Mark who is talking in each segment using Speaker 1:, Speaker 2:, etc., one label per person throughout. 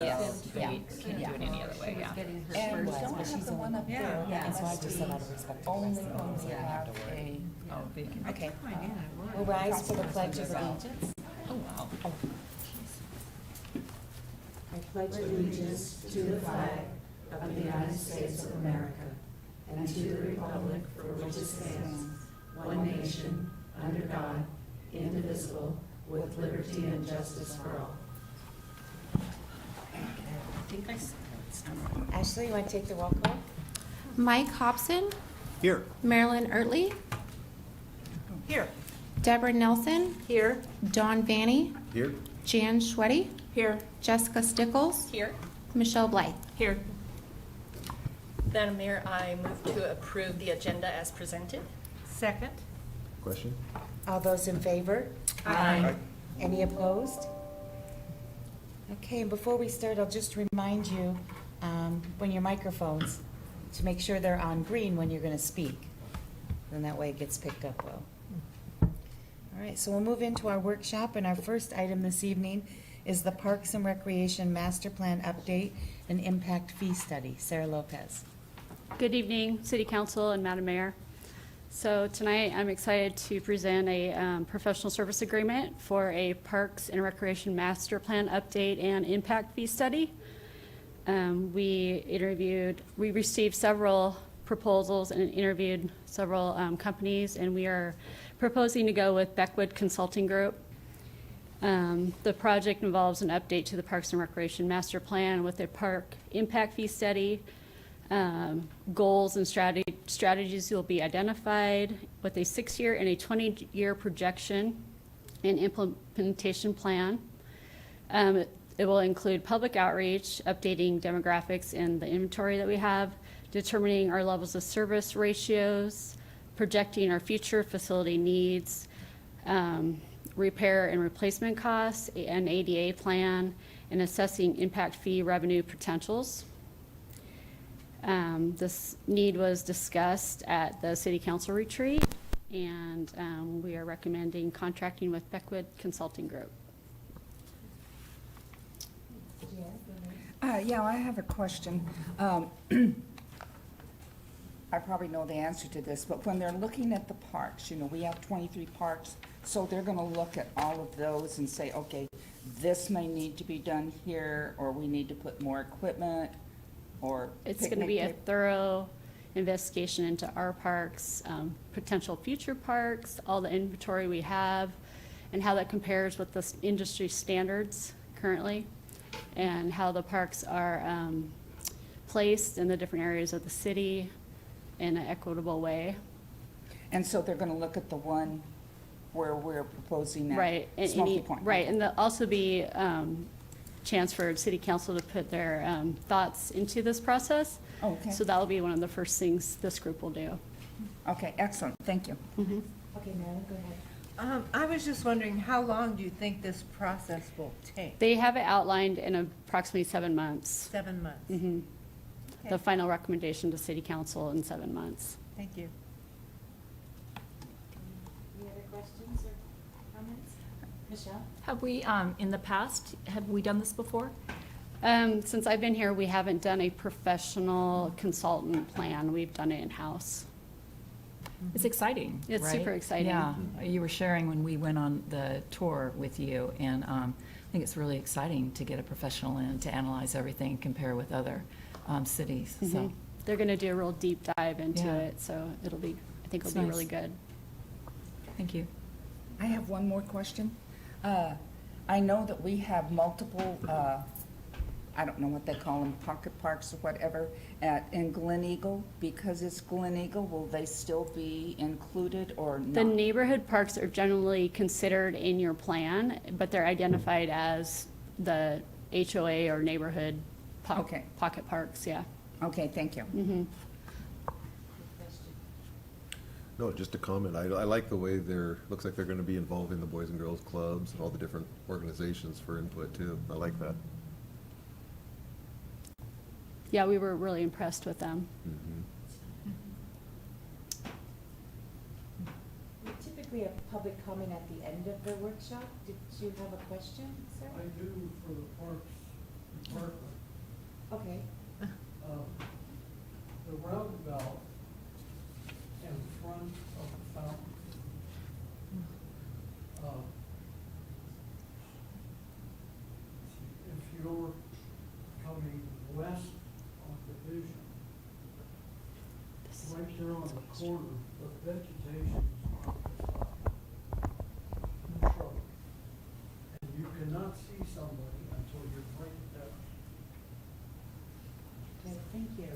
Speaker 1: Yes,
Speaker 2: We
Speaker 1: yeah.
Speaker 2: can't do it any other way, yeah.
Speaker 1: And we don't have the one up there. And so I just said out of respect for the rest of them, so they have to worry.
Speaker 2: Oh, vacant.
Speaker 1: Okay. We'll rise for the Pledge of Allegiance.
Speaker 2: Oh, wow.
Speaker 3: I pledge allegiance to the flag of the United States of America and to the republic for which it stands, one nation, under God, indivisible, with liberty and justice for all.
Speaker 2: I think I said
Speaker 1: Ashley, you want to take the roll call?
Speaker 4: Mike Hobson,
Speaker 5: Here.
Speaker 4: Marilyn Ertley,
Speaker 2: Here.
Speaker 4: Deborah Nelson,
Speaker 2: Here.
Speaker 4: Dawn Vanny,
Speaker 5: Here.
Speaker 4: Jan Schweddy,
Speaker 2: Here.
Speaker 4: Jessica Stickles,
Speaker 2: Here.
Speaker 4: Michelle Blythe.
Speaker 2: Here. Madam Mayor, I move to approve the agenda as presented. Second.
Speaker 5: Question?
Speaker 1: All those in favor?
Speaker 2: Aye.
Speaker 1: Any opposed? Okay, and before we start, I'll just remind you, when your microphones, to make sure they're on green when you're going to speak. Then that way it gets picked up well. All right, so we'll move into our workshop, and our first item this evening is the Parks and Recreation Master Plan Update and Impact Fee Study. Sarah Lopez.
Speaker 6: Good evening, City Council and Madam Mayor. So tonight, I'm excited to present a professional service agreement for a Parks and Recreation Master Plan Update and Impact Fee Study. We received several proposals and interviewed several companies, and we are proposing to go with Beckwood Consulting Group. The project involves an update to the Parks and Recreation Master Plan with a park impact fee study. Goals and strategies will be identified with a 6-year and a 20-year projection and implementation plan. It will include public outreach, updating demographics and the inventory that we have, determining our levels of service ratios, projecting our future facility needs, repair and replacement costs, an ADA plan, and assessing impact fee revenue potentials. This need was discussed at the City Council retreat, and we are recommending contracting with Beckwood Consulting Group.
Speaker 7: Yeah, I have a question. I probably know the answer to this, but when they're looking at the parks, you know, we have 23 parks, so they're gonna look at all of those and say, okay, this may need to be done here, or we need to put more equipment, or
Speaker 6: It's going to be a thorough investigation into our parks, potential future parks, all the inventory we have, and how that compares with the industry standards currently, and how the parks are placed in the different areas of the city in an equitable way.
Speaker 7: And so they're gonna look at the one where we're proposing that
Speaker 6: Right. And
Speaker 7: Smoky Point.
Speaker 6: Right, and there'll also be chance for City Council to put their thoughts into this process.
Speaker 7: Okay.
Speaker 6: So that'll be one of the first things this group will do.
Speaker 7: Okay, excellent, thank you.
Speaker 1: Okay, Marilyn, go ahead.
Speaker 8: I was just wondering, how long do you think this process will take?
Speaker 6: They have it outlined in approximately 7 months.
Speaker 8: 7 months?
Speaker 6: Mhm.
Speaker 8: Okay.
Speaker 6: The final recommendation to City Council in 7 months.
Speaker 8: Thank you.
Speaker 1: Any other questions or comments? Michelle?
Speaker 2: Have we, in the past, have we done this before?
Speaker 6: Since I've been here, we haven't done a professional consultant plan. We've done it in-house.
Speaker 2: It's exciting,
Speaker 6: It's
Speaker 2: right?
Speaker 6: super exciting.
Speaker 2: Yeah, you were sharing when we went on the tour with you, and I think it's really exciting to get a professional in to analyze everything, compare with other cities, so.
Speaker 6: Mhm. They're going to do a real deep dive into
Speaker 2: Yeah.
Speaker 6: it, so I think
Speaker 2: It's
Speaker 6: it'll be
Speaker 2: nice.
Speaker 6: really good.
Speaker 2: Thank you.
Speaker 7: I have one more question. I know that we have multiple, I don't know what they call them, pocket parks or whatever, in Glen Eagle. Because it's Glen Eagle, will they still be included or not?
Speaker 6: The neighborhood parks are generally considered in your plan, but they're identified as the HOA or neighborhood
Speaker 7: Okay.
Speaker 6: pocket parks, yeah.
Speaker 7: Okay, thank you.
Speaker 6: Mhm.
Speaker 5: No, just a comment. I like the way looks like they're gonna be involving the Boys and Girls Clubs and all the different organizations for input too. I like that.
Speaker 6: Yeah, we were really impressed with them.
Speaker 5: Mhm.
Speaker 1: We typically have public comment at the end of the workshop. Did you have a question, sir?
Speaker 9: I do for the parks Parkland.
Speaker 1: Okay.
Speaker 9: The roundabout in front of the fountain. If you're coming west on Division, right there on the corner, the vegetation is on the side. Shrub. And you cannot see somebody until you're right there.
Speaker 1: Okay, thank you.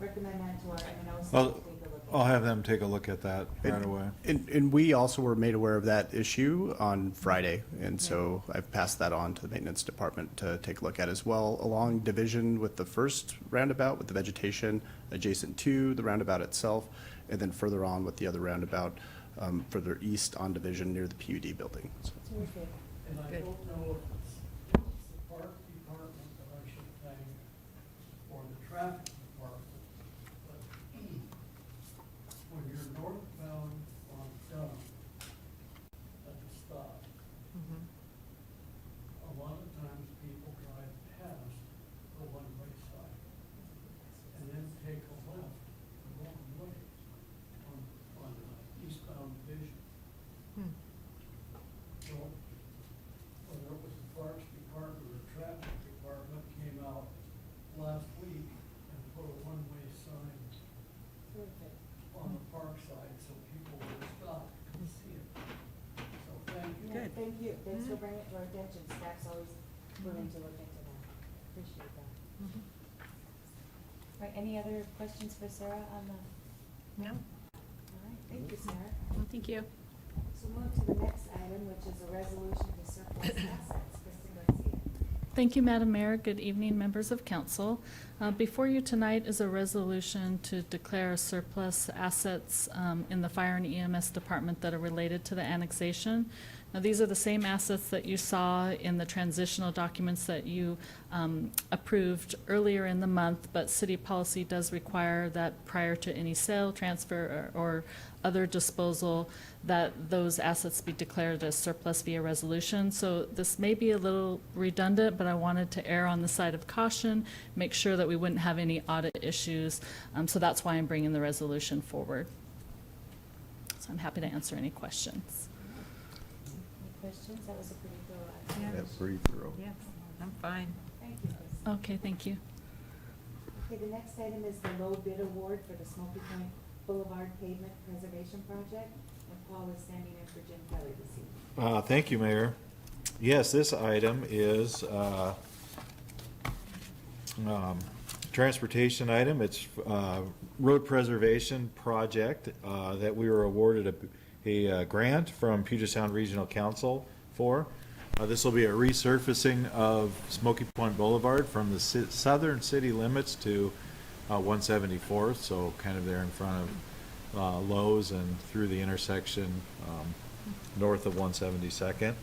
Speaker 1: Recommend that to our M&O staff
Speaker 10: Well,
Speaker 1: to take a look at.
Speaker 10: I'll have them take a look at that right away.
Speaker 11: And we also were made aware of that issue on Friday, and so I've passed that on to the maintenance department to take a look at as well, along Division with the first roundabout, with the vegetation adjacent to the roundabout itself, and then further on with the other roundabout, further east on Division near the PUD building. So,
Speaker 1: Terrific.
Speaker 9: And I
Speaker 8: Good.
Speaker 9: don't know if it's the park department that I should thank or the traffic department, but when you're northbound on Dunham at the stop, a lot of times people drive past the one-way side and then take a left the wrong way on eastbound Division. So, whether it was the Parks Department or the Traffic Department came out last week and put a one-way sign
Speaker 1: Terrific.
Speaker 9: on the park side so people would stop and see it. So thank you.
Speaker 1: Yeah, thank you. Thanks for bringing it to our attention. Staff's always willing to look into that. Appreciate that. All right, any other questions for Sarah on the?
Speaker 8: No.
Speaker 1: All right, thank you, Sarah.
Speaker 6: Well, thank you.
Speaker 1: So move to the next item, which is a resolution to surplus assets. Kristen Garcia.
Speaker 12: Thank you, Madam Mayor. Good evening, members of council. Before you tonight is a resolution to declare surplus assets in the fire and EMS department that are related to the annexation. Now, these are the same assets that you saw in the transitional documents that you approved earlier in the month, but city policy does require that prior to any sale, transfer, or other disposal, that those assets be declared as surplus via resolution. So this may be a little redundant, but I wanted to err on the side of caution, make sure that we wouldn't have any audit issues. So that's why I'm bringing the resolution forward. So I'm happy to answer any questions.
Speaker 1: Any questions? That was a pretty thorough.
Speaker 8: Yeah.
Speaker 5: Yeah, pretty thorough.
Speaker 8: Yes, I'm fine.
Speaker 1: Thank you, Kristen.
Speaker 12: Okay, thank you.
Speaker 1: Okay, the next item is the low bid award for the Smoky Point Boulevard Pavement Preservation Project. And Paul is standing in for Jim Kelly this evening.
Speaker 10: Thank you, Mayor. Yes, this item is transportation item. It's road preservation project that we were awarded a grant from Puget Sound Regional Council for. This will be a resurfacing of Smoky Point Boulevard from the southern city limits to 174th, so kind of there in front of Lowe's and through the intersection north of 172nd.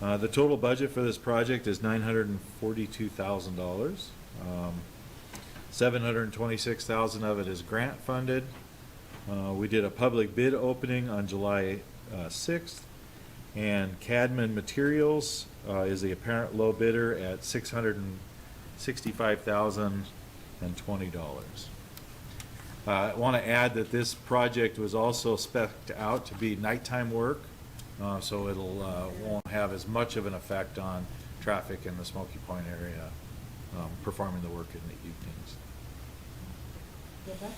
Speaker 10: The total budget for this project is $942,000. $726,000 of it is grant funded. We did a public bid opening on July 6th, and Cadman Materials is the apparent low bidder at $665,020. I want to add that this project was also spec'd out to be nighttime work, so it'll won't have as much of an effect on traffic in the Smoky Point area, performing the work in the evenings.
Speaker 1: Deborah?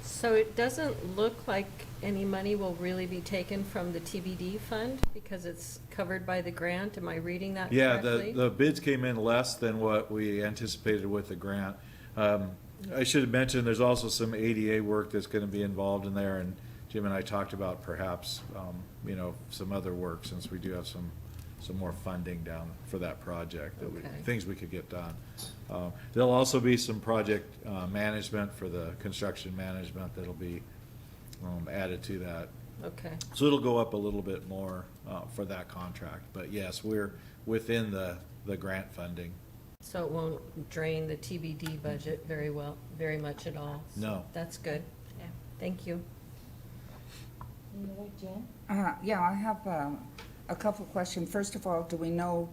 Speaker 8: So it doesn't look like any money will really be taken from the TBD fund because it's covered by the grant. Am I reading that
Speaker 10: Yeah,
Speaker 8: correctly?
Speaker 10: the bids came in less than what we anticipated with the grant. I should have mentioned, there's also some ADA work that's gonna be involved in there, and Jim and I talked about perhaps, some other work, since we do have some more funding down for that project, that
Speaker 8: Okay.
Speaker 10: things we could get done. There'll also be some project management for the construction management that'll be added to that.
Speaker 8: Okay.
Speaker 10: So it'll go up a little bit more for that contract, but yes, we're within the grant funding.
Speaker 8: So it won't drain the TBD budget very much at all?
Speaker 10: No.
Speaker 8: That's good. Yeah. Thank you.
Speaker 1: Any other, Jen?
Speaker 7: Yeah, I have a couple of questions. First of all, do we know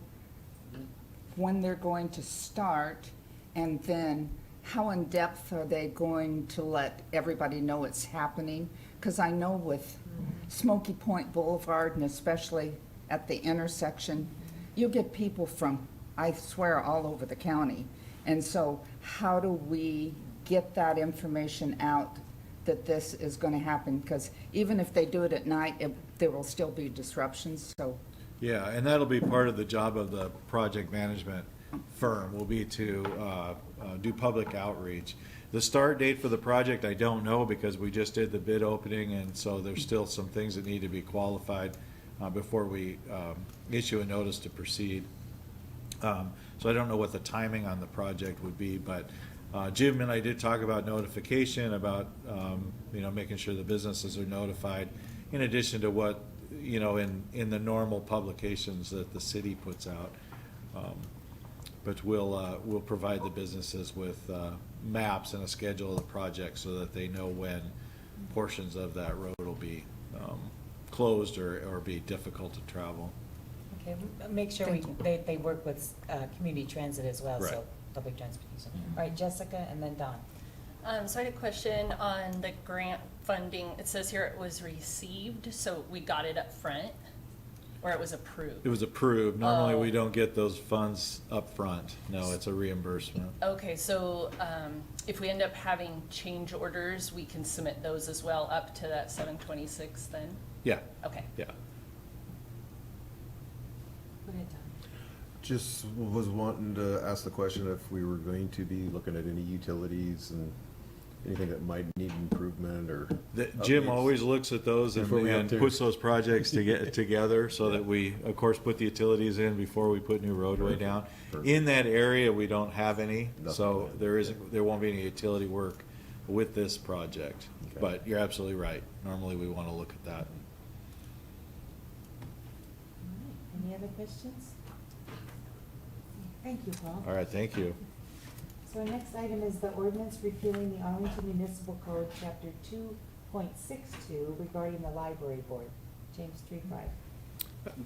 Speaker 7: when they're going to start, and then how in-depth are they going to let everybody know it's happening? Because I know with Smoky Point Boulevard, and especially at the intersection, you'll get people from, I swear, all over the county. And so how do we get that information out that this is going to happen? Because even if they do it at night, there will still be disruptions, so.
Speaker 10: Yeah, and that'll be part of the job of the project management firm, will be to do public outreach. The start date for the project, I don't know, because we just did the bid opening, and so there's still some things that need to be qualified before we issue a notice to proceed. So I don't know what the timing on the project would be, but Jim and I did talk about notification, about making sure the businesses are notified, in addition to what in the normal publications that the city puts out. But we'll provide the businesses with maps and a schedule of the project so that they know when portions of that road will be closed or be difficult to travel.
Speaker 1: Okay, make sure they work with community transit as well, so
Speaker 10: Right.
Speaker 1: public transportation. All right, Jessica, and then Don.
Speaker 13: So I had a question on the grant funding. It says here it was received, so we got it up front, or it was approved?
Speaker 10: It was approved. Normally, we
Speaker 13: Oh.
Speaker 10: don't get those funds up front. No, it's a reimbursement.
Speaker 13: Okay, so if we end up having change orders, we can submit those as well up to that 726 then?
Speaker 10: Yeah,
Speaker 13: Okay.
Speaker 10: yeah.
Speaker 1: Go ahead, Don.
Speaker 5: Just was wanting to ask the question if we were going to be looking at any utilities and anything that might need improvement or.
Speaker 10: Jim
Speaker 5: updates
Speaker 10: always looks at those and
Speaker 5: before we get there.
Speaker 10: puts those projects to get together so that we, of course, put the utilities in before we put new roadway down.
Speaker 5: Perfect.
Speaker 10: In that area, we don't have any, so
Speaker 5: Nothing.
Speaker 10: there won't be any utility work with this project.
Speaker 5: Okay.
Speaker 10: But you're absolutely right. Normally, we want to look at that.
Speaker 1: All right, any other questions? Thank you, Paul.
Speaker 10: All right, thank you.
Speaker 1: So our next item is the ordinance repealing the Arlington Municipal Code, Chapter 2.62, regarding the library board. James Treefry.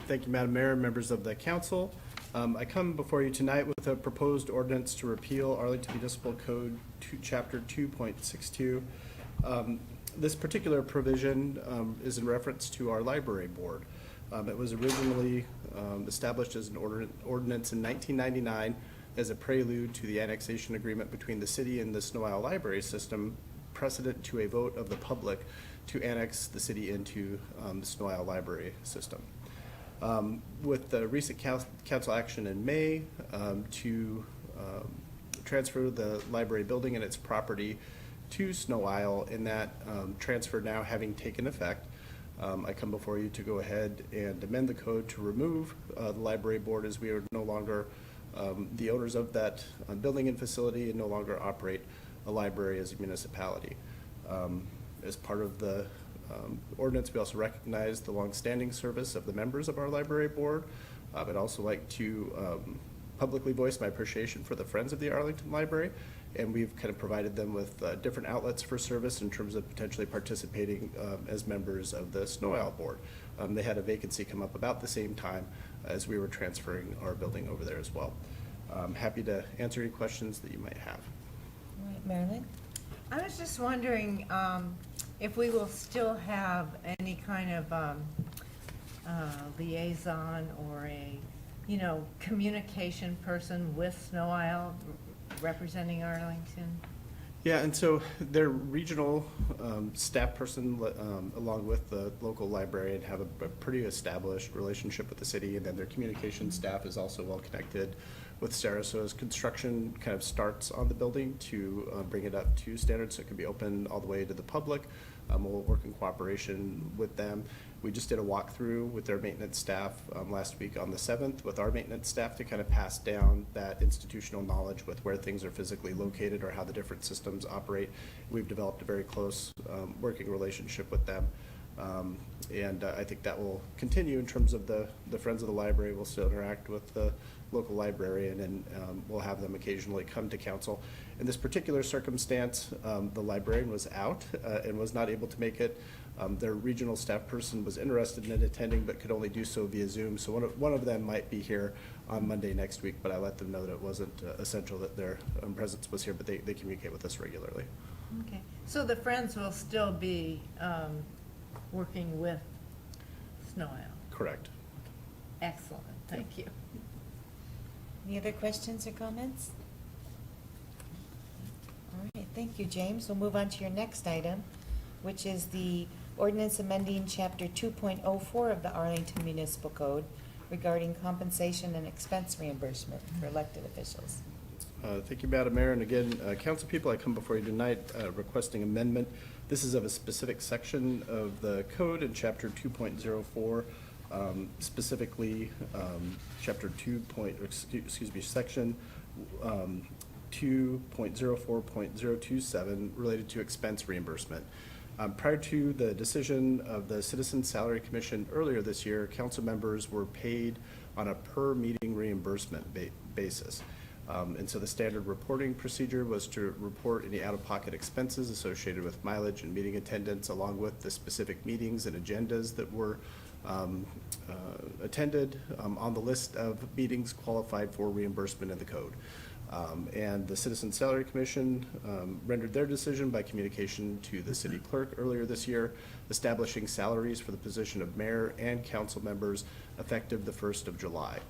Speaker 11: Thank you, Madam Mayor, members of the council. I come before you tonight with a proposed ordinance to repeal Arlington Municipal Code Chapter 2.62. This particular provision is in reference to our library board. It was originally established as an ordinance in 1999 as a prelude to the annexation agreement between the city and the Snow Isle Library System, precedent to a vote of the public to annex the city into the Snow Isle Library System. With the recent council action in May to transfer the library building and its property to Snow Isle, and that transfer now having taken effect, I come before you to go ahead and amend the code to remove the library board, as we are no longer the owners of that building and facility and no longer operate a library as a municipality. As part of the ordinance, we also recognize the longstanding service of the members of our library board. I'd also like to publicly voice my appreciation for the Friends of the Arlington Library, and we've kind of provided them with different outlets for service in terms of potentially participating as members of the Snow Isle Board. They had a vacancy come up about the same time as we were transferring our building over there as well. I'm happy to answer any questions that you might have.
Speaker 1: All right, Marilyn?
Speaker 14: I was just wondering if we will still have any kind of liaison or a, communication person with Snow Isle representing Arlington?
Speaker 11: Yeah, and so their regional staff person, along with the local librarian, have a pretty established relationship with the city, and then their communication staff is also well connected with Sarah. So as construction kind of starts on the building to bring it up to standards so it can be open all the way to the public, we'll work in cooperation with them. We just did a walkthrough with their maintenance staff last week on the 7th with our maintenance staff to kind of pass down that institutional knowledge with where things are physically located or how the different systems operate. We've developed a very close working relationship with them. And I think that will continue in terms of the Friends of the Library will still interact with the local librarian, and we'll have them occasionally come to council. In this particular circumstance, the librarian was out and was not able to make it. Their regional staff person was interested in attending but could only do so via Zoom. So one of them might be here on Monday next week, but I let them know that it wasn't essential that their presence was here, but they communicate with us regularly.
Speaker 14: Okay, so the Friends will still be working with Snow Owl?
Speaker 11: Correct.
Speaker 14: Excellent, thank you.
Speaker 1: Any other questions or comments? All right, thank you, James. We'll move on to your next item, which is the ordinance amending Chapter 2.04 of the Arlington Municipal Code regarding compensation and expense reimbursement for elected officials.
Speaker 11: Thank you, Madam Mayor. And again, council people, I come before you tonight requesting amendment. This is of a specific section of the code in Chapter 2.04, specifically Chapter 2. Section 2.04.027 related to expense reimbursement. Prior to the decision of the Citizens Salary Commission earlier this year, council members were paid on a per meeting reimbursement basis. And so the standard reporting procedure was to report any out-of-pocket expenses associated with mileage and meeting attendance, along with the specific meetings and agendas that were attended on the list of meetings qualified for reimbursement in the code. And the Citizens Salary Commission rendered their decision by communication to the city clerk earlier this year, establishing salaries for the position of mayor and council members effective the 1st of July.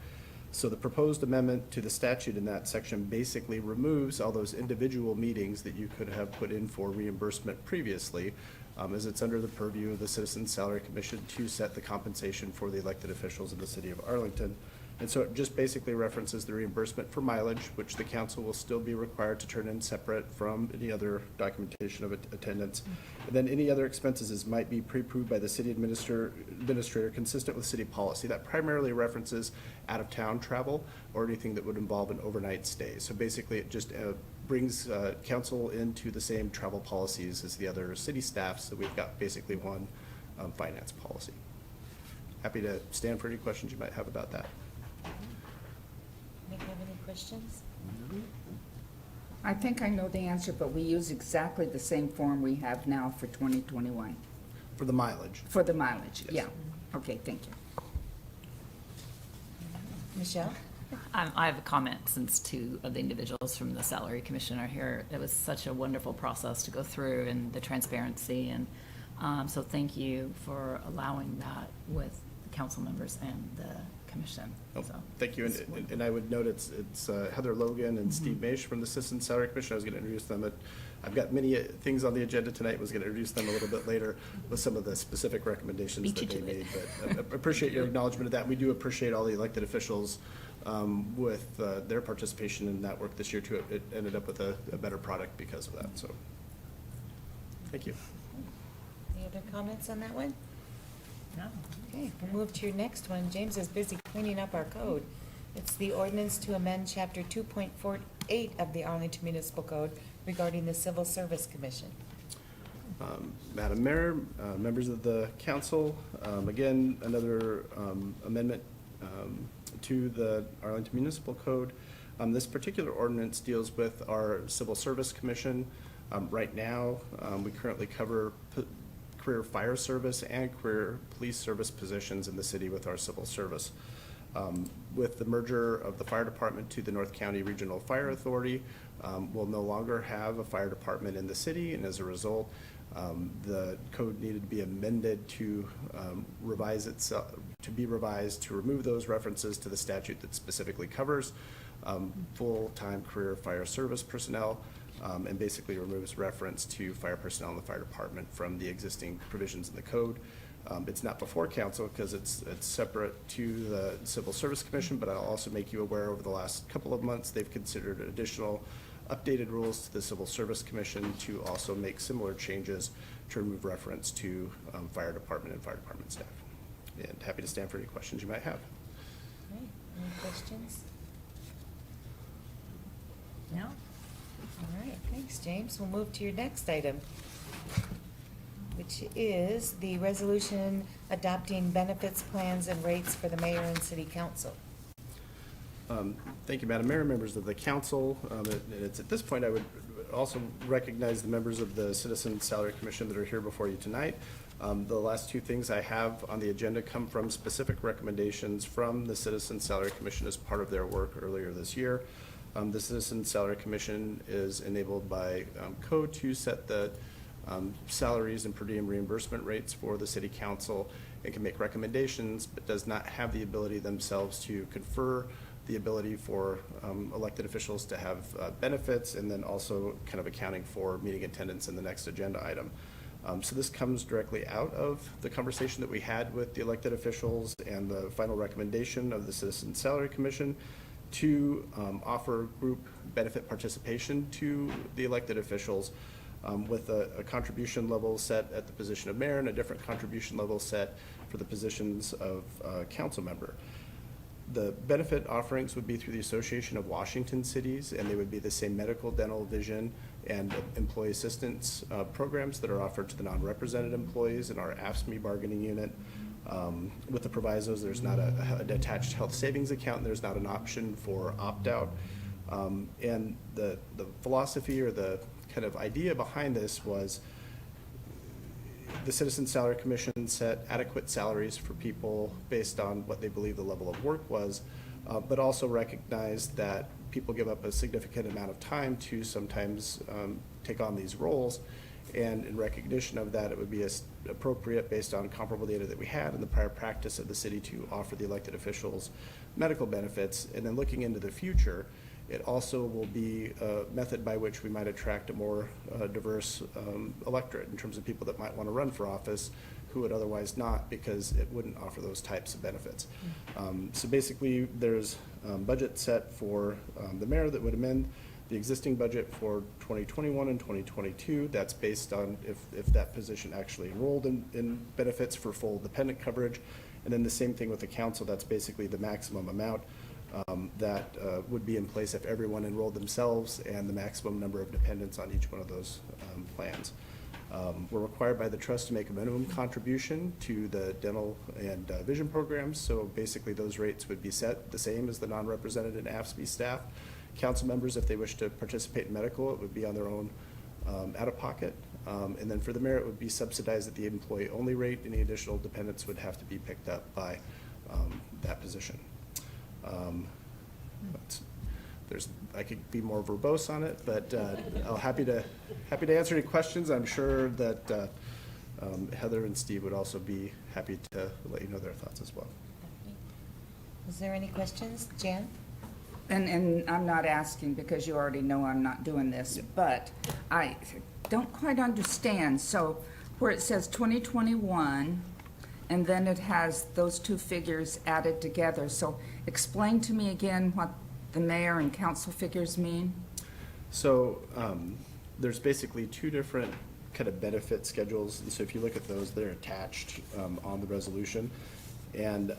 Speaker 11: So the proposed amendment to the statute in that section basically removes all those individual meetings that you could have put in for reimbursement previously, as it's under the purview of the Citizens Salary Commission to set the compensation for the elected officials of the city of Arlington. And so it just basically references the reimbursement for mileage, which the council will still be required to turn in separate from any other documentation of attendance. And then any other expenses might be pre-approved by the city administrator consistent with city policy. That primarily references out-of-town travel or anything that would involve an overnight stay. So basically it just brings council into the same travel policies as the other city staff, so we've got basically one finance policy. Happy to stand for any questions you might have about that.
Speaker 1: Anybody have any questions?
Speaker 7: I think I know the answer, but we use exactly the same form we have now for 2021.
Speaker 11: For the mileage.
Speaker 7: For the mileage,
Speaker 11: Yes.
Speaker 7: yeah. Okay, thank you.
Speaker 1: Michelle?
Speaker 2: I have a comment since two of the individuals from the Salary Commission are here. It was such a wonderful process to go through and the transparency. And so thank you for allowing that with the council members and the commission.
Speaker 11: Oh,
Speaker 2: So
Speaker 11: thank you. And I would note it's Heather Logan and Steve Maish from the Citizens Salary Commission. I was going to introduce them. I've got many things on the agenda tonight. Was going to introduce them a little bit later with some of the specific recommendations that they made. But I appreciate your acknowledgement of that. We do appreciate all the elected officials with their participation in that work this year too. It ended up with a better product because of that. So thank you.
Speaker 1: Any other comments on that one?
Speaker 14: No.
Speaker 1: Okay, we'll move to your next one. James is busy cleaning up our code. It's the ordinance to amend Chapter 2.48 of the Arlington Municipal Code regarding the Civil Service Commission.
Speaker 11: Madam Mayor, members of the council, again, another amendment to the Arlington Municipal Code. This particular ordinance deals with our Civil Service Commission. Right now, we currently cover career fire service and career police service positions in the city with our civil service. With the merger of the fire department to the North County Regional Fire Authority, we'll no longer have a fire department in the city, and as a result, the code needed to be amended to revise itself, to be revised to remove those references to the statute that specifically covers full-time career fire service personnel, and basically removes reference to fire personnel in the fire department from the existing provisions in the code. It's not before council because it's separate to the Civil Service Commission, but I'll also make you aware over the last couple of months they've considered additional updated rules to the Civil Service Commission to also make similar changes to remove reference to fire department and fire department staff. And happy to stand for any questions you might have.
Speaker 1: All right, any questions?
Speaker 14: No?
Speaker 1: All right, thanks, James. We'll move to your next item, which is the resolution adopting benefits, plans, and rates for the mayor and city council.
Speaker 11: Thank you, Madam Mayor, members of the council. And it's at this point I would also recognize the members of the Citizen Salary Commission that are here before you tonight. The last two things I have on the agenda come from specific recommendations from the Citizen Salary Commission as part of their work earlier this year. The Citizen Salary Commission is enabled by code to set the salaries and per diem reimbursement rates for the city council and can make recommendations, but does not have the ability themselves to confer the ability for elected officials to have benefits, and then also kind of accounting for meeting attendance in the next agenda item. So this comes directly out of the conversation that we had with the elected officials and the final recommendation of the Citizen Salary Commission to offer group benefit participation to the elected officials with a contribution level set at the position of mayor and a different contribution level set for the positions of council member. The benefit offerings would be through the Association of Washington Cities, and they would be the same medical, dental, vision, and employee assistance programs that are offered to the non-represented employees in our AFSCME bargaining unit. With the provisos, there's not an attached health savings account, and there's not an option for opt-out. And the philosophy or the kind of idea behind this was the Citizen Salary Commission set adequate salaries for people based on what they believe the level of work was, but also recognized that people give up a significant amount of time to sometimes take on these roles. And in recognition of that, it would be appropriate, based on comparable data that we had in the prior practice of the city, to offer the elected officials medical benefits. And then looking into the future, it also will be a method by which we might attract a more diverse electorate in terms of people that might want to run for office who would otherwise not, because it wouldn't offer those types of benefits. So basically, there's budget set for the mayor that would amend the existing budget for 2021 and 2022. That's based on if that position actually enrolled in benefits for full dependent coverage. And then the same thing with the council. That's basically the maximum amount that would be in place if everyone enrolled themselves, and the maximum number of dependents on each one of those plans. We're required by the trust to make a minimum contribution to the dental and vision programs. So basically those rates would be set the same as the non-represented and AFSCME staff. Council members, if they wish to participate in medical, it would be on their own out-of-pocket. And then for the mayor, it would be subsidized at the employee-only rate. Any additional dependents would have to be picked up by that position. I could be more verbose on it, but I'm happy to answer any questions. I'm sure that Heather and Steve would also be happy to let you know their thoughts as well.
Speaker 1: Is there any questions? Jan?
Speaker 7: And I'm not asking because you already know I'm not doing this, but I don't quite understand. So where it says 2021, and then it has those two figures added together. So explain to me again what the mayor and council figures mean.
Speaker 11: So there's basically two different kind of benefit schedules. And so if you look at those, they're attached on the resolution. And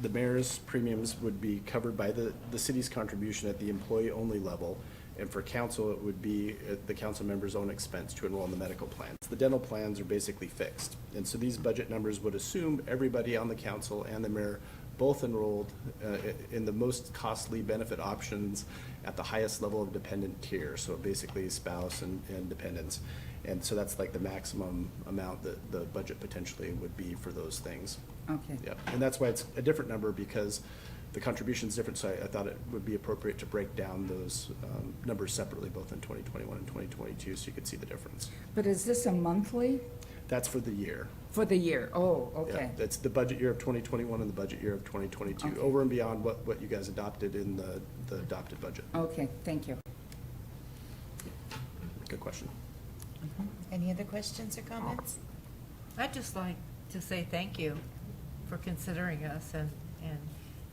Speaker 11: the mayor's premiums would be covered by the city's contribution at the employee-only level. And for council, it would be at the council member's own expense to enroll in the medical plans. The dental plans are basically fixed. And so these budget numbers would assume everybody on the council and the mayor both enrolled in the most costly benefit options at the highest level of dependent tier. So basically spouse and dependents. And so that's like the maximum amount that the budget potentially would be for those things.
Speaker 7: Okay.
Speaker 11: Yeah, and that's why it's a different number, because the contribution's different, so I thought it would be appropriate to break down those numbers separately, both in 2021 and 2022, so you could see the difference.
Speaker 7: But is this a monthly?
Speaker 11: That's for the year.
Speaker 7: For the year, oh, okay.
Speaker 11: Yeah, that's the budget year of 2021 and the budget year of 2022,
Speaker 7: Okay.
Speaker 11: over and beyond what you guys adopted in the adopted budget.
Speaker 7: Okay, thank you.
Speaker 11: Good question.
Speaker 1: Any other questions or comments?
Speaker 14: I'd just like to say thank you for considering us and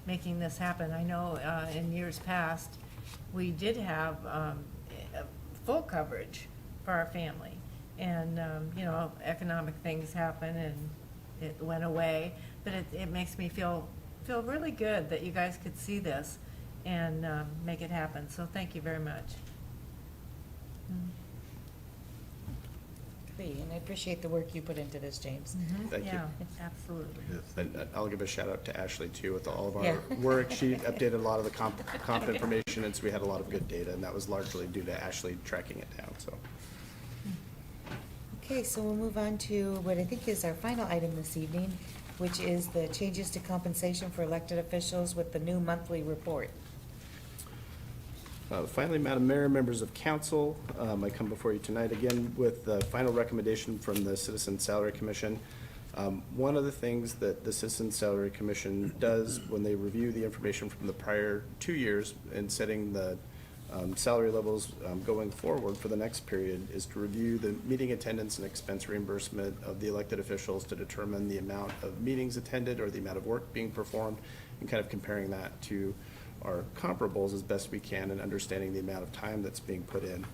Speaker 14: making this happen. I know in years past, we did have full coverage for our family. And, you know, economic things happen and it went away. But it makes me feel really good that you guys could see this and make it happen. So thank you very much.
Speaker 1: Great. agree, and I appreciate the work you put into this, James.
Speaker 11: Thank you.
Speaker 14: Yeah, absolutely.
Speaker 11: And I'll give a shout out to Ashley too with all of
Speaker 1: Yeah.
Speaker 11: our work. She updated a lot of the comp information, and so we had a lot of good data, and that was largely due to Ashley tracking it down, so.
Speaker 1: Okay, so we'll move on to what I think is our final item this evening, which is the changes to compensation for elected officials with the new monthly report.
Speaker 11: Finally, Madam Mayor, members of council, I come before you tonight again with the final recommendation from the Citizen Salary Commission. One of the things that the Citizen Salary Commission does when they review the information from the prior 2 years and setting the salary levels going forward for the next period is to review the meeting attendance and expense reimbursement of the elected officials to determine the amount of meetings attended or the amount of work being performed, and kind of comparing that to our comparables as best we can and understanding the amount of time that's being put in.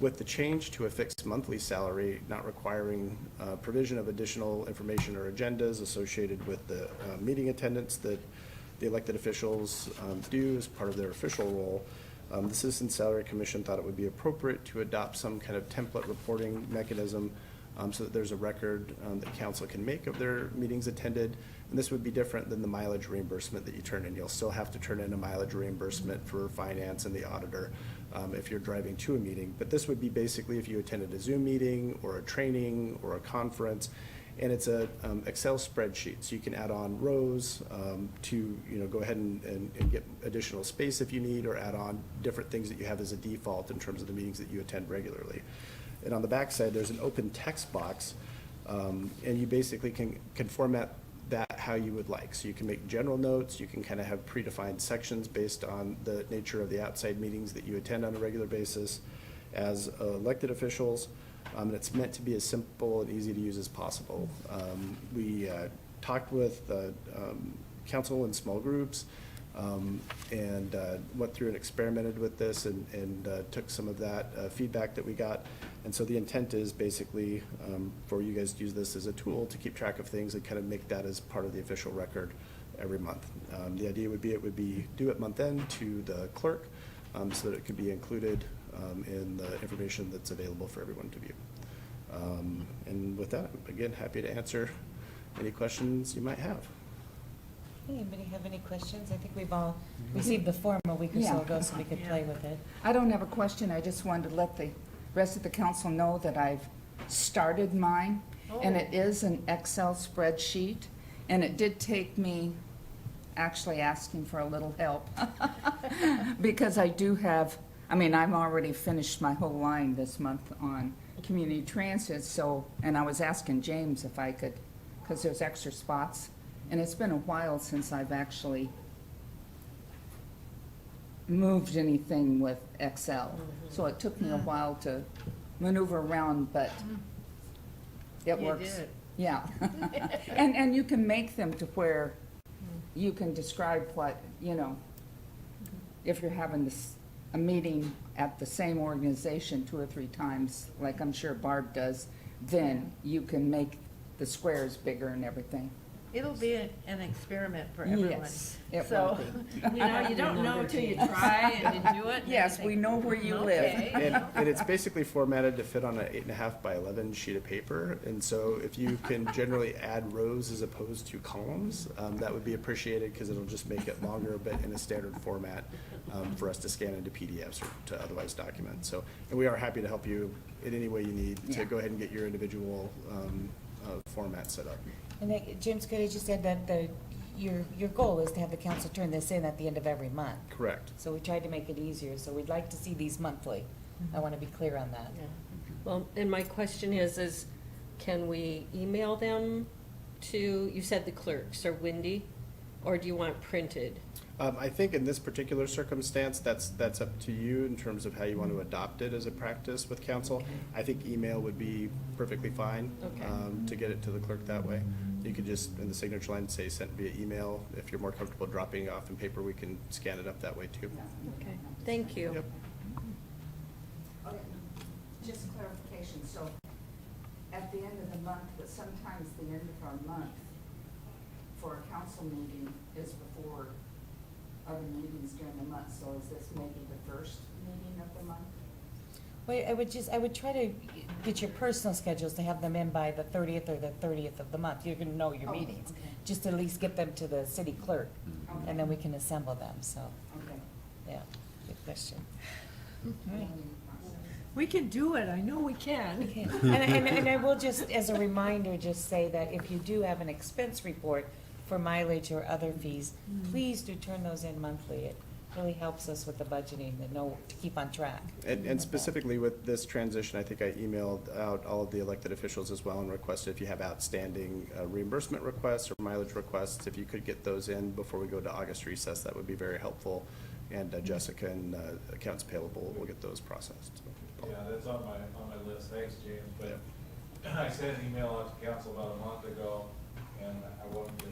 Speaker 11: With the change to a fixed monthly salary, not requiring provision of additional information or agendas associated with the meeting attendance that the elected officials do as part of their official role, the Citizen Salary Commission thought it would be appropriate to adopt some kind of template reporting mechanism so that there's a record that council can make of their meetings attended. And this would be different than the mileage reimbursement that you turn in. You'll still have to turn in a mileage reimbursement for finance and the auditor if you're driving to a meeting. But this would be basically if you attended a Zoom meeting or a training or a conference. And it's a Excel spreadsheet, so you can add on rows to go ahead and get additional space if you need, or add on different things that you have as a default in terms of the meetings that you attend regularly. And on the back side, there's an open text box, and you basically can format that how you would like. So you can make general notes, you can kind of have predefined sections based on the nature of the outside meetings that you attend on a regular basis as elected officials. And it's meant to be as simple and easy to use as possible. We talked with council in small groups and went through and experimented with this and took some of that feedback that we got. And so the intent is basically for you guys to use this as a tool to keep track of things and kind of make that as part of the official record every month. The idea would be it would be due at month end to the clerk so that it could be included in the information that's available for everyone to view. And with that, again, happy to answer any questions you might have.
Speaker 1: Hey, anybody have any questions? I think we've all received the form a week or so
Speaker 7: Yeah.
Speaker 1: ago, so we could play with it.
Speaker 7: I don't have a question, I just wanted to let the rest of the council know that I've started mine, and it is an Excel spreadsheet, and it did take me actually asking for a little help, because I do have, I've already finished my whole line this month on community transit, so, and I was asking James if I could, because there's extra spots, and it's been a while since I've actually moved anything with Excel. So it took me a while to maneuver around, but it
Speaker 14: You
Speaker 7: works.
Speaker 14: did.
Speaker 7: Yeah. And you can make them to where you can describe what, if you're having a meeting at the same organization 2 or 3 times, like I'm sure Barb does, then you can make the squares bigger and everything.
Speaker 14: It'll be an experiment for everyone.
Speaker 7: Yes, it
Speaker 14: So,
Speaker 7: will be.
Speaker 14: you don't know until you try and you do it. and
Speaker 7: Yes,
Speaker 14: you
Speaker 7: we
Speaker 14: think,
Speaker 7: know where you
Speaker 14: okay.
Speaker 7: live.
Speaker 11: And it's basically formatted to fit on an 8.5 by 11 sheet of paper. And so if you can generally add rows as opposed to columns, that would be appreciated because it'll just make it longer, but in a standard format for us to scan into PDFs or to otherwise document. So, and we are happy to help you in any way you need
Speaker 7: Yeah.
Speaker 11: to go ahead and get your individual format set up.
Speaker 1: And James, could I just add that your goal is to have the council turn this in at the end of every month?
Speaker 11: Correct.
Speaker 1: So we tried to make it easier, so we'd like to see these monthly. I want to be clear on that.
Speaker 8: Yeah. Well, and my question is can we email them to, you said the clerks, or Wendy, or do you want printed?
Speaker 11: I think in this particular circumstance, that's up to you in terms of how you want to adopt it as a practice with council. I think email would be perfectly fine
Speaker 8: Okay.
Speaker 11: to get it to the clerk that way. You could just, in the signature line, say sent via email. If you're more comfortable dropping it off in paper, we can scan it up that way too.
Speaker 8: Okay, thank you.
Speaker 11: Yep.
Speaker 7: Okay, just clarification, so at the end of the month, but sometimes the end of our month for a council meeting is before other meetings during the month, so is this maybe the first meeting of the month?
Speaker 1: Well, I would try to get your personal schedules to have them in by the 30th or the 30th of the month. You're gonna know your meetings, just to at least get them to the city clerk, and then we can assemble them, so,
Speaker 7: Okay.
Speaker 1: yeah, good question. All right.
Speaker 14: We can do it, I know we can.
Speaker 1: Okay. And I will just, as a reminder, just say that if you do have an expense report for mileage or other fees, please do turn those in monthly. It really helps us with the budgeting to keep on track.
Speaker 11: And specifically with this transition, I think I emailed out all of the elected officials as well and requested if you have outstanding reimbursement requests or mileage requests, if you could get those in before we go to August recess, that would be very helpful. And Jessica and accounts payable will get those processed.
Speaker 10: Yeah, that's on my list, thanks, James, but I sent an email out to council about a month ago, and I wanted to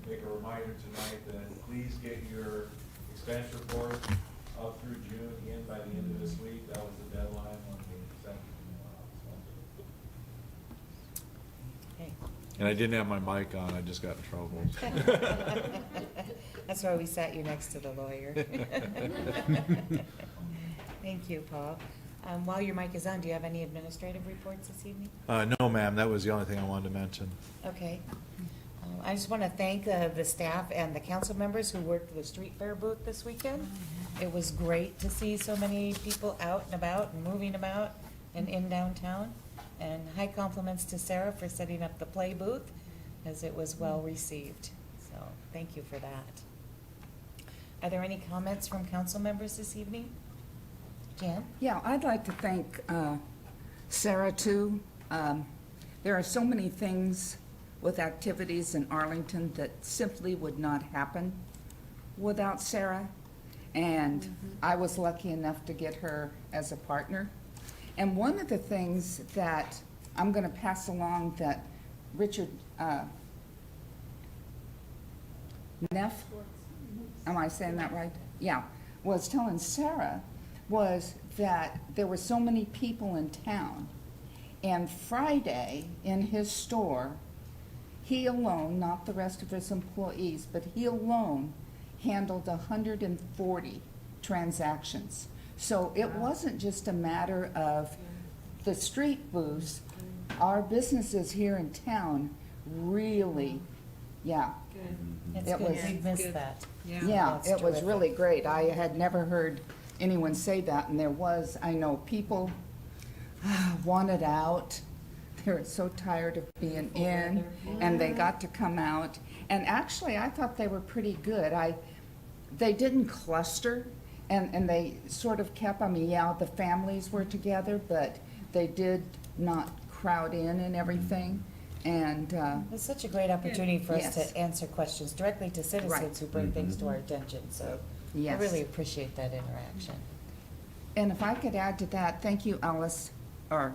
Speaker 10: make a reminder tonight that please get your expense report up through June in by the end of this week. That was the deadline when we sent the email out.
Speaker 1: Okay.
Speaker 10: And I didn't have my mic on, I just got in trouble.
Speaker 1: That's why we sat you next to the lawyer. Thank you, Paul. While your mic is on, do you have any administrative reports this evening?
Speaker 10: No, ma'am, that was the only thing I wanted to mention.
Speaker 1: Okay. I just want to thank the staff and the council members who worked the street fair booth this weekend. It was great to see so many people out and about and moving about and in downtown. And high compliments to Sarah for setting up the play booth, as it was well received. So thank you for that. Are there any comments from council members this evening? Jan?
Speaker 7: Yeah, I'd like to thank Sarah, too. There are so many things with activities in Arlington that simply would not happen without Sarah. And I was lucky enough to get her as a partner. And one of the things that I'm going to pass along that Richard Neff, am I saying that right? Yeah, was telling Sarah was that there were so many people in town. And Friday, in his store, he alone, not the rest of his employees, but he alone handled 140 transactions. So it wasn't just a matter of the street booths. Our businesses here in town really, yeah.
Speaker 1: It's
Speaker 7: It
Speaker 1: good,
Speaker 7: was-
Speaker 1: we've missed that.
Speaker 7: Yeah,
Speaker 1: That's
Speaker 7: it was
Speaker 1: terrific.
Speaker 7: really great. I had never heard anyone say that, and there was, I know people wanted out. They were so tired of being in, and they got to come out. And actually, I thought they were pretty good. They didn't cluster, and they sort of kept, I mean, yeah, the families were together, but they did not crowd in and everything. And,
Speaker 1: It's such a great opportunity for us
Speaker 7: Yes.
Speaker 1: to answer questions directly to citizens
Speaker 7: Right.
Speaker 1: who bring things to our attention, so I
Speaker 7: Yes.
Speaker 1: really appreciate that interaction.
Speaker 7: And if I could add to that, thank you, Alice, or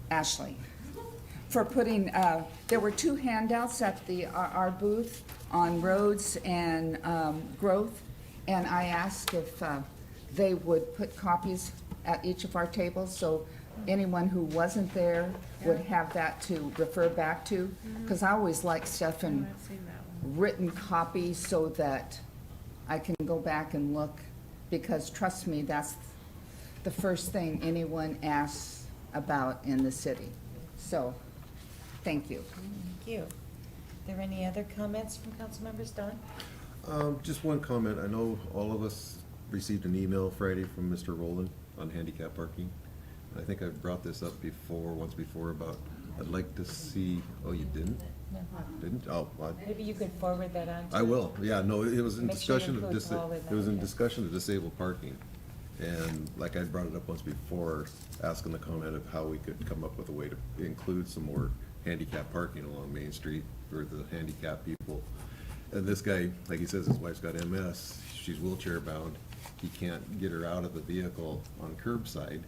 Speaker 7: Ashley, for putting, there were 2 handouts at our booth on roads and growth, and I asked if they would put copies at each of our tables, so anyone who wasn't there would have that to refer back to, because I always like stuff in written copies so that I can go back and look, because trust me, that's the first thing anyone asks about in the city. So, thank you.
Speaker 1: Thank you. Are there any other comments from council members? Don?
Speaker 5: Just one comment. I know all of us received an email Friday from Mr. Rowland on handicap parking. I think I've brought this up once before about, I'd like to see, oh, you didn't?
Speaker 1: No.
Speaker 5: Didn't? Oh,
Speaker 1: Maybe you could forward that on to.
Speaker 5: I will, yeah, no, it was in
Speaker 1: Make sure you
Speaker 5: discussion of,
Speaker 1: include Paul in
Speaker 5: it was
Speaker 1: that,
Speaker 5: in
Speaker 1: yeah.
Speaker 5: discussion of disabled parking. And like I brought it up once before, asking the comment of how we could come up with a way to include some more handicap parking along Main Street for the handicapped people. And this guy, like he says, his wife's got MS, she's wheelchair bound, he can't get her out of the vehicle on curbside,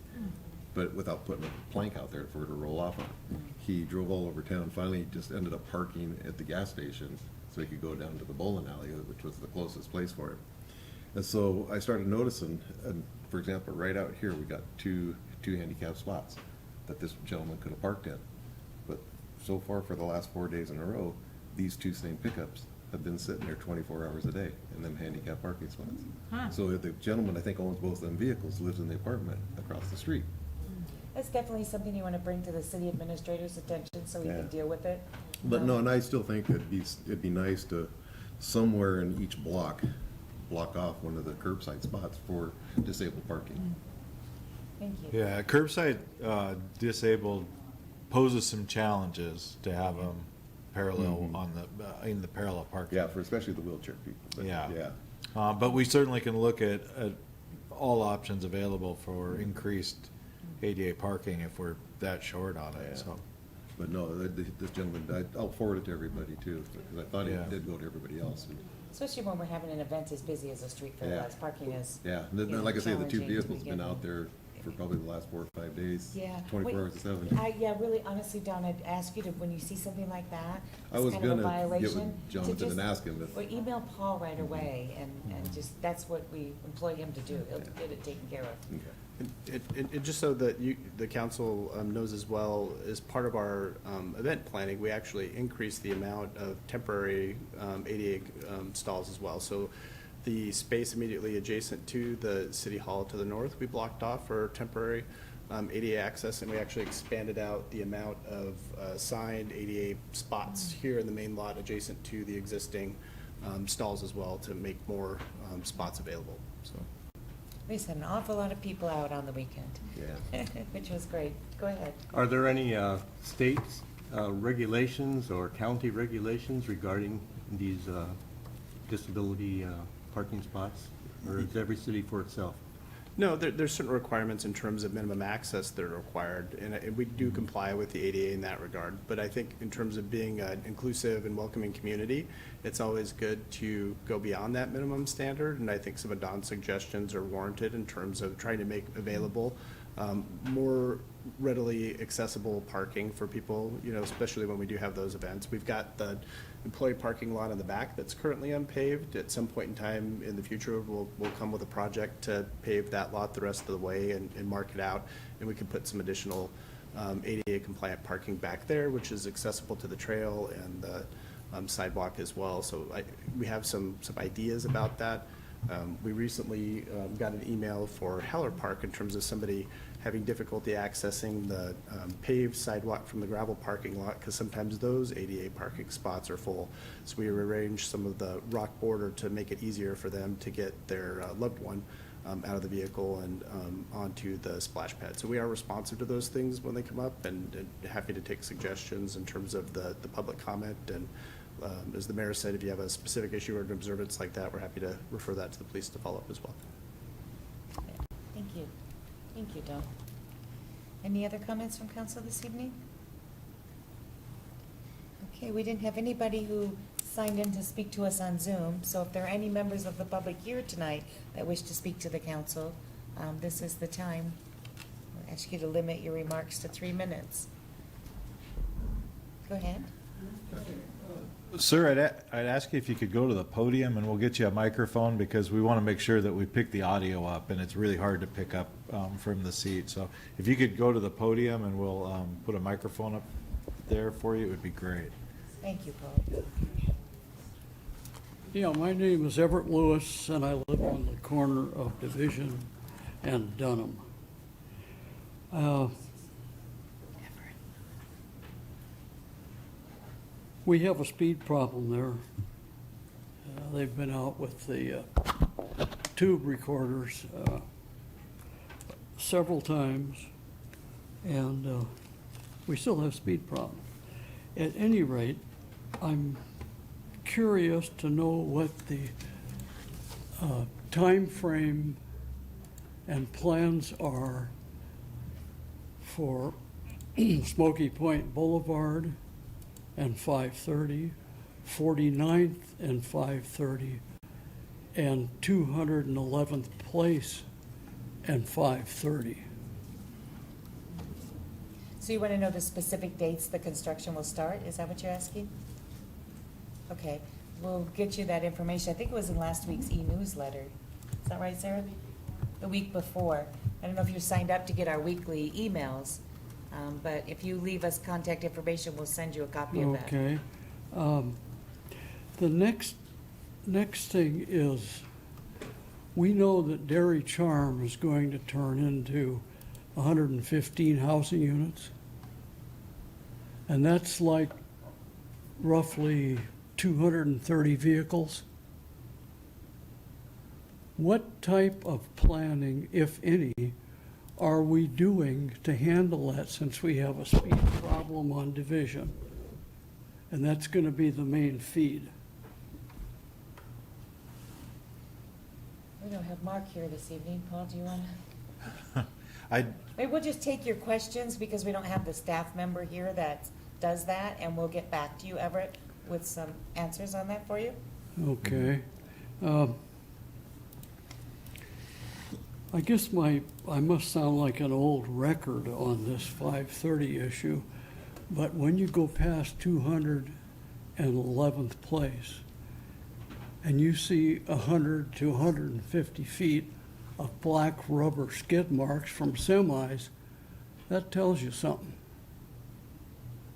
Speaker 5: but without putting a plank out there for her to roll off on. He drove all over town, finally just ended up parking at the gas station so he could go down to the bowling alley, which was the closest place for him. And so I started noticing, for example, right out here, we got two handicap spots that this gentleman could have parked in. But so far, for the last 4 days in a row, these 2 same pickups have been sitting there 24 hours a day in them handicap parking spots.
Speaker 14: Huh.
Speaker 5: So the gentleman, I think, owns both them vehicles, lives in the apartment across the street.
Speaker 1: That's definitely something you want to bring to the city administrator's attention so he
Speaker 5: Yeah.
Speaker 1: can deal with it.
Speaker 5: But no, and I still think it'd be nice to, somewhere in each block off one of the curbside spots for disabled parking.
Speaker 1: Thank you.
Speaker 10: Yeah, curbside disabled poses some challenges to have them parallel on the, in the parallel parking.
Speaker 5: Yeah, for especially the wheelchair people. But
Speaker 10: Yeah. But we certainly can look at all options available for increased ADA parking if we're that short on it, so.
Speaker 5: But no, this gentleman, I'll forward it to everybody too, because I thought
Speaker 10: Yeah.
Speaker 5: it did go to everybody else.
Speaker 1: Especially when we're having an event as busy as a street fair,
Speaker 5: Yeah.
Speaker 1: as parking is.
Speaker 5: Yeah, and
Speaker 1: you
Speaker 5: then,
Speaker 1: know,
Speaker 5: like I say, the two
Speaker 1: challenging to
Speaker 5: vehicles
Speaker 1: begin
Speaker 5: been out
Speaker 1: with.
Speaker 5: there for probably the last 4 or 5 days.
Speaker 1: Yeah.
Speaker 5: 24
Speaker 1: Wait,
Speaker 5: hours to 7.
Speaker 1: Yeah, really, honestly, Don, I'd ask you to, when you see something like that,
Speaker 5: I
Speaker 1: it's
Speaker 5: was
Speaker 1: kind of a
Speaker 5: gonna get
Speaker 1: violation.
Speaker 5: with
Speaker 1: to
Speaker 5: Jonathan
Speaker 1: just-
Speaker 5: and ask him if.
Speaker 1: Or email Paul right away, and just, that's what we employ him to do. He'll get it taken care of.
Speaker 5: Okay.
Speaker 11: And just so that the council knows as well, as part of our event planning, we actually increased the amount of temporary ADA stalls as well. So the space immediately adjacent to the city hall to the north, we blocked off for temporary ADA access, and we actually expanded out the amount of signed ADA spots here in the main lot adjacent to the existing stalls as well to make more spots available, so.
Speaker 1: We just had an awful lot of people out on the weekend.
Speaker 5: Yeah.
Speaker 1: Which was great. Go ahead.
Speaker 15: Are there any state regulations or county regulations regarding these disability parking spots? Or is every city for itself?
Speaker 11: No, there's certain requirements in terms of minimum access that are required, and we do comply with the ADA in that regard. But I think in terms of being an inclusive and welcoming community, it's always good to go beyond that minimum standard, and I think some of Don's suggestions are warranted in terms of trying to make available more readily accessible parking for people, you know, especially when we do have those events. We've got the employee parking lot in the back that's currently unpaved. At some point in time in the future, we'll come with a project to pave that lot the rest of the way and mark it out, and we can put some additional ADA compliant parking back there, which is accessible to the trail and the sidewalk as well. So we have some ideas about that. We recently got an email for Heller Park in terms of somebody having difficulty accessing the paved sidewalk from the gravel parking lot, because sometimes those ADA parking spots are full. So we arranged some of the rock border to make it easier for them to get their loved one out of the vehicle and onto the splash pad. So we are responsive to those things when they come up, and happy to take suggestions in terms of the public comment. And as the mayor said, if you have a specific issue or an observance like that, we're happy to refer that to the police to follow up as well.
Speaker 1: Thank you. Thank you, Don. Any other comments from council this evening? Okay, we didn't have anybody who signed in to speak to us on Zoom, so if there are any members of the public here tonight that wish to speak to the council, this is the time. I ask you to limit your remarks to 3 minutes. Go ahead.
Speaker 10: Sir, I'd ask you if you could go to the podium and we'll get you a microphone, because we want to make sure that we pick the audio up, and it's really hard to pick up from the seat. So if you could go to the podium and we'll put a microphone up there for you, it would be great.
Speaker 1: Thank you, Paul.
Speaker 9: Yeah, my name is Everett Lewis, and I live on the corner of Division and Dunham. We have a speed problem there. They've been out with the tube recorders several times, and we still have speed problems. At any rate, I'm curious to know what the time frame and plans are for Smoky Point Boulevard and 530, 49th and 530, and 211th Place and 530.
Speaker 1: So you want to know the specific dates the construction will start? Is that what you're asking? Okay, we'll get you that information. I think it was in last week's e-newsletter. Is that right, Sarah? The week before. I don't know if you signed up to get our weekly emails, but if you leave us contact information, we'll send you a copy of that.
Speaker 9: Okay. The next thing is, we know that Dairy Charm is going to turn into 115 housing units. And that's like roughly 230 vehicles. What type of planning, if any, are we doing to handle that, since we have a speed problem on Division? And that's going to be the main feed.
Speaker 1: We don't have Mark here this evening. Paul, do you want
Speaker 10: I,
Speaker 1: to? Maybe we'll just take your questions because we don't have the staff member here that does that, and we'll get back to you, Everett, with some answers on that for you.
Speaker 9: Okay. I guess I must sound like an old record on this 530 issue, but when you go past 211th place and you see 100 to 150 feet of black rubber skid marks from semis, that tells you something.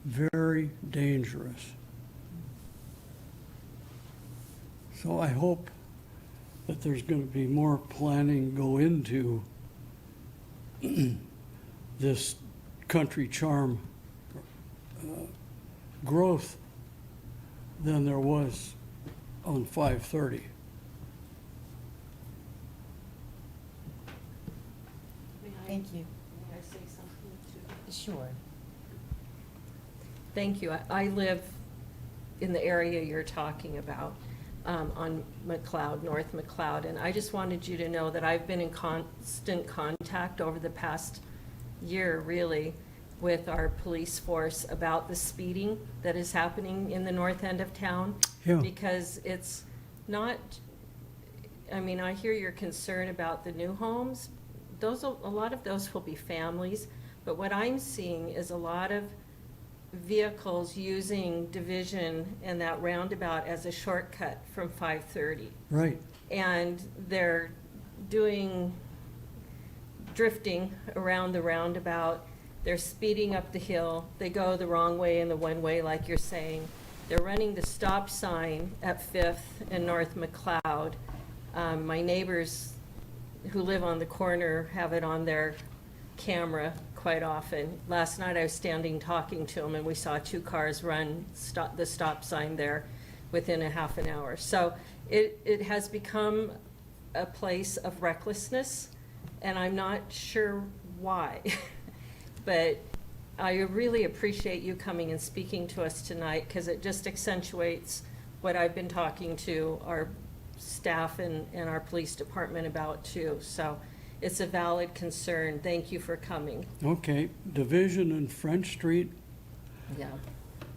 Speaker 9: Very dangerous. So I hope that there's going to be more planning go into this Country Charm growth than there was on 530.
Speaker 1: Thank you.
Speaker 8: May I say something too?
Speaker 1: Sure.
Speaker 8: Thank you. I live in the area you're talking about, on McLeod, North McLeod, and I just wanted you to know that I've been in constant contact over the past year, really, with our police force about the speeding that is happening in the north end of town.
Speaker 9: Yeah.
Speaker 8: Because it's not, I mean, I hear your concern about the new homes. A lot of those will be families, but what I'm seeing is a lot of vehicles using Division and that roundabout as a shortcut from 530.
Speaker 9: Right.
Speaker 8: And they're drifting around the roundabout. They're speeding up the hill. They go the wrong way in the one-way, like you're saying. They're running the stop sign at 5th and North McLeod. My neighbors who live on the corner have it on their camera quite often. Last night I was standing talking to them and we saw 2 cars run the stop sign there within a half an hour. So it has become a place of recklessness, and I'm not sure why. But I really appreciate you coming and speaking to us tonight, because it just accentuates what I've been talking to our staff and our police department about too. So it's a valid concern. Thank you for coming.
Speaker 9: Okay, Division and French Street,
Speaker 8: Yeah.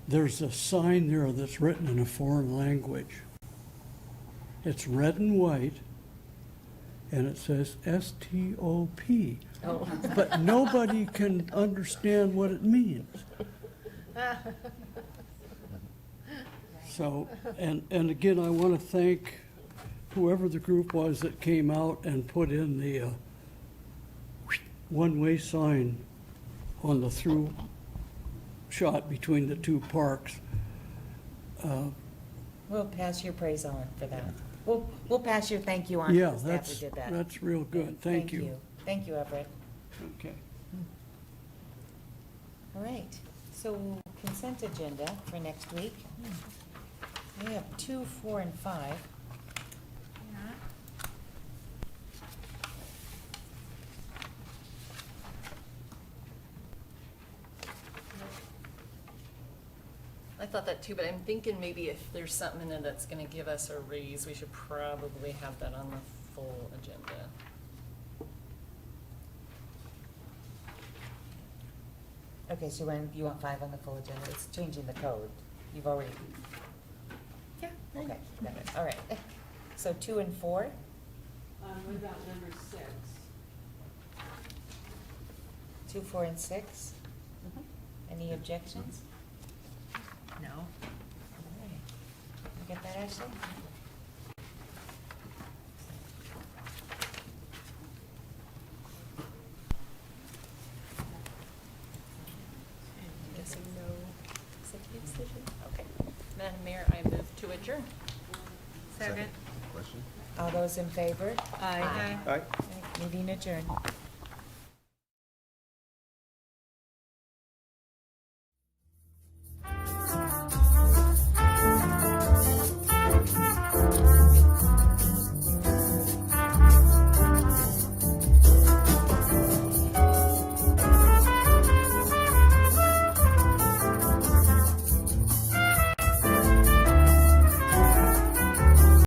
Speaker 9: there's a sign there that's written in a foreign language. It's red and white, and it says S-T-O-P.
Speaker 8: Oh.
Speaker 9: But nobody can understand what it means. So, and again, I want to thank whoever the group was that came out and put in the one-way sign on the through shot between the 2 parks.
Speaker 1: We'll pass your praise on for that. We'll pass your thank you on to
Speaker 9: Yeah,
Speaker 1: the staff who did that.
Speaker 9: that's real good. Thank you.
Speaker 1: Thank you, Everett.
Speaker 9: Okay.
Speaker 1: All right, so consent agenda for next week. We have 2, 4, and 5.
Speaker 13: I thought that too, but I'm thinking maybe if there's something in it that's gonna give us a raise, we should probably have that on the full agenda.
Speaker 1: Okay, so when you want 5 on the full agenda, it's changing the code. You've already,
Speaker 13: Yeah.
Speaker 1: okay, got it, all right. So 2 and 4?
Speaker 8: What about number 6?
Speaker 1: 2, 4, and 6? Any objections?
Speaker 14: No.
Speaker 1: All right. You get that, Ashley?
Speaker 13: I'm guessing no executive session? Okay. Madam Mayor, I move to to adjourn.
Speaker 14: Second.
Speaker 5: Question?
Speaker 1: All those in favor?
Speaker 13: Aye.
Speaker 14: Aye.
Speaker 1: Meeting adjourned.